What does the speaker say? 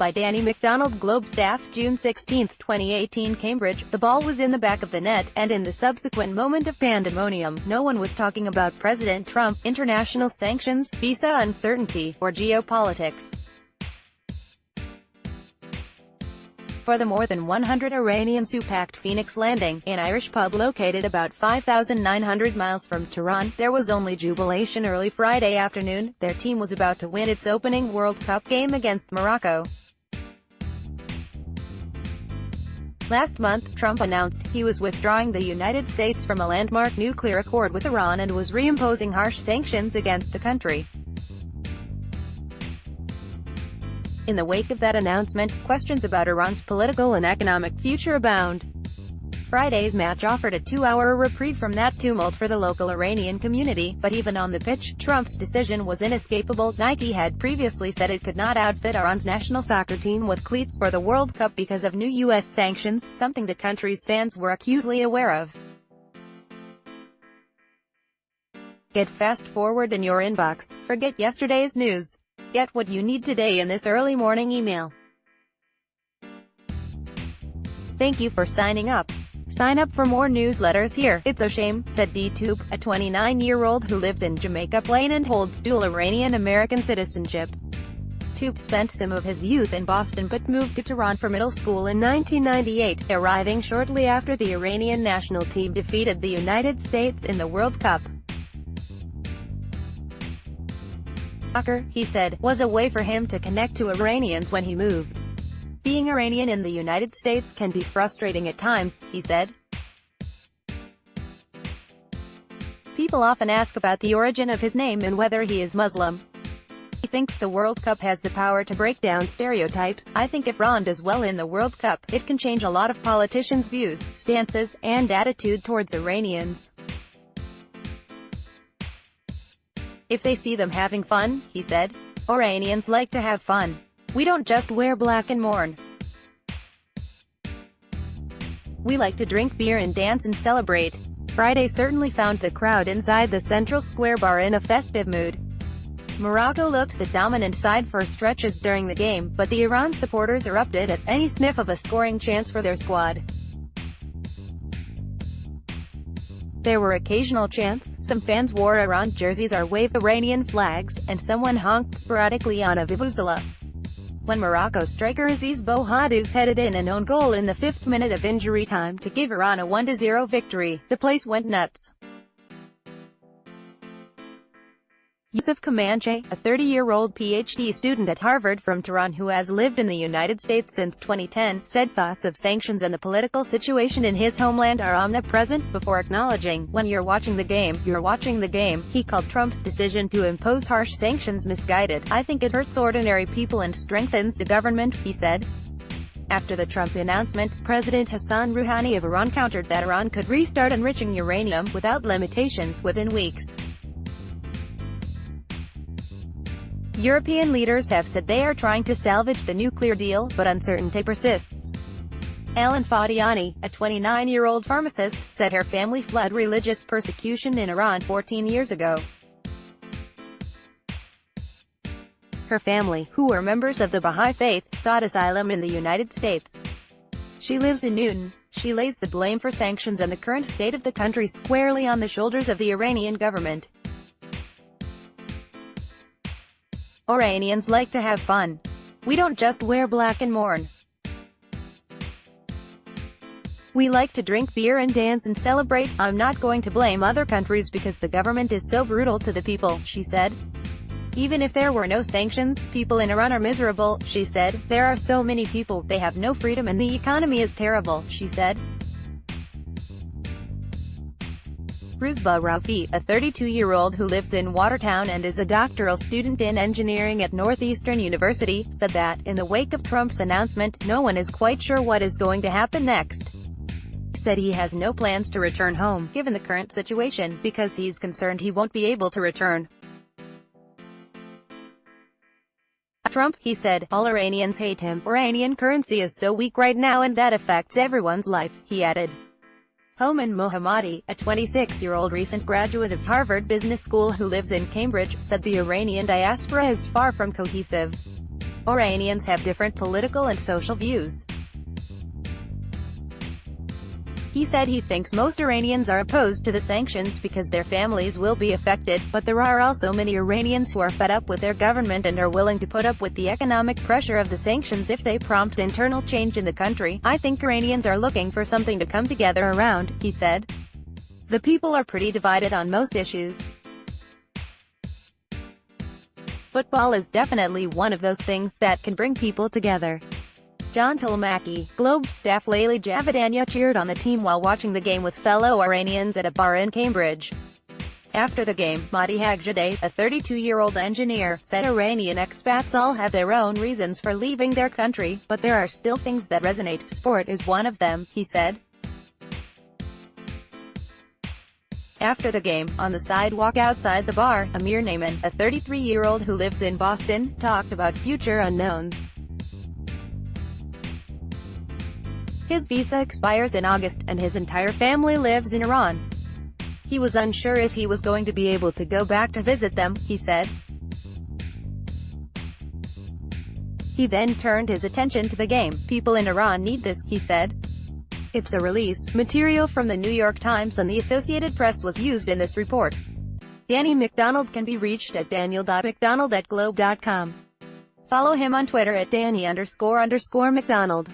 by Danny McDonald. Globe staff, June 16, 2018. Cambridge. The ball was in the back of the net, and in the subsequent moment of pandemonium, no one was talking about President Trump, international sanctions, visa uncertainty, or geopolitics. For the more than 100 Iranians who packed Phoenix Landing, an Irish pub located about 5,900 miles from Tehran, there was only jubilation. Early Friday afternoon, their team was about to win its opening World Cup game against Morocco. Last month, Trump announced he was withdrawing the United States from a landmark nuclear accord with Iran and was reimposing harsh sanctions against the country. In the wake of that announcement, questions about Iran's political and economic future abound. Friday's match offered a 2-hour reprieve from that tumult for the local Iranian community, but even on the pitch, Trump's decision was inescapable. Nike had previously said it could not outfit Iran's national soccer team with cleats for the World Cup because of new U.S. sanctions, something the country's fans were acutely aware of. Get fast forward in your inbox. Forget yesterday's news. Get what you need today in this early morning email. Thank you for signing up. Sign up for more newsletters here. It's a shame, said DTube, a 29-year-old who lives in Jamaica Plain and holds dual Iranian-American citizenship. Tube spent some of his youth in Boston but moved to Tehran for middle school in 1998, arriving shortly after the Iranian national team defeated the United States in the World Cup. Soccer, he said, was a way for him to connect to Iranians when he moved. Being Iranian in the United States can be frustrating at times, he said. People often ask about the origin of his name and whether he is Muslim. He thinks the World Cup has the power to break down stereotypes. I think if Iran does well in the World Cup, it can change a lot of politicians' views, stances, and attitude towards Iranians. If they see them having fun, he said. Iranians like to have fun. We don't just wear black and mourn. We like to drink beer and dance and celebrate. Friday certainly found the crowd inside the Central Square bar in a festive mood. Morocco looked the dominant side for stretches during the game, but the Iran supporters erupted at any sniff of a scoring chance for their squad. There were occasional chants, some fans wore Iran jerseys or waved Iranian flags, and someone honked sporadically on a vuvuzela. When Morocco striker Aziz Bouhaddouz headed in an own goal in the 5th minute of injury time to give Iran a 1-0 victory, the place went nuts. Yusuf Comanche, a 30-year-old PhD student at Harvard from Tehran who has lived in the United States since 2010, said thoughts of sanctions and the political situation in his homeland are omnipresent, before acknowledging, when you're watching the game, you're watching the game. He called Trump's decision to impose harsh sanctions misguided. I think it hurts ordinary people and strengthens the government, he said. After the Trump announcement, President Hassan Rouhani of Iran countered that Iran could restart enriching uranium, without limitations, within weeks. European leaders have said they are trying to salvage the nuclear deal, but uncertainty persists. Alan Fadiani, a 29-year-old pharmacist, said her family fled religious persecution in Iran 14 years ago. Her family, who were members of the Baha'i faith, sought asylum in the United States. She lives in Newton. She lays the blame for sanctions and the current state of the country squarely on the shoulders of the Iranian government. Iranians like to have fun. We don't just wear black and mourn. We like to drink beer and dance and celebrate. I'm not going to blame other countries because the government is so brutal to the people, she said. Even if there were no sanctions, people in Iran are miserable, she said. There are so many people, they have no freedom and the economy is terrible, she said. Ruzba Rafi, a 32-year-old who lives in Watertown and is a doctoral student in engineering at Northeastern University, said that, in the wake of Trump's announcement, no one is quite sure what is going to happen next. He said he has no plans to return home, given the current situation, because he's concerned he won't be able to return. Trump, he said, all Iranians hate him. Iranian currency is so weak right now and that affects everyone's life, he added. Homan Mohammadi, a 26-year-old recent graduate of Harvard Business School who lives in Cambridge, said the Iranian diaspora is far from cohesive. Iranians have different political and social views. He said he thinks most Iranians are opposed to the sanctions because their families will be affected, but there are also many Iranians who are fed up with their government and are willing to put up with the economic pressure of the sanctions if they prompt internal change in the country. I think Iranians are looking for something to come together around, he said. The people are pretty divided on most issues. Football is definitely one of those things that can bring people together. John Telemacki, Globe staff Layli Javadanya cheered on the team while watching the game with fellow Iranians at a bar in Cambridge. After the game, Mahdi Haghzadeh, a 32-year-old engineer, said Iranian expats all have their own reasons for leaving their country, but there are still things that resonate. Sport is one of them, he said. After the game, on the sidewalk outside the bar, Amir Naiman, a 33-year-old who lives in Boston, talked about future unknowns. His visa expires in August, and his entire family lives in Iran. He was unsure if he was going to be able to go back to visit them, he said. He then turned his attention to the game. People in Iran need this, he said. It's a release. Material from the New York Times and the Associated Press was used in this report. Danny McDonald can be reached at daniel.mcdonald@globe.com. Follow him on Twitter at Danny___McDonald.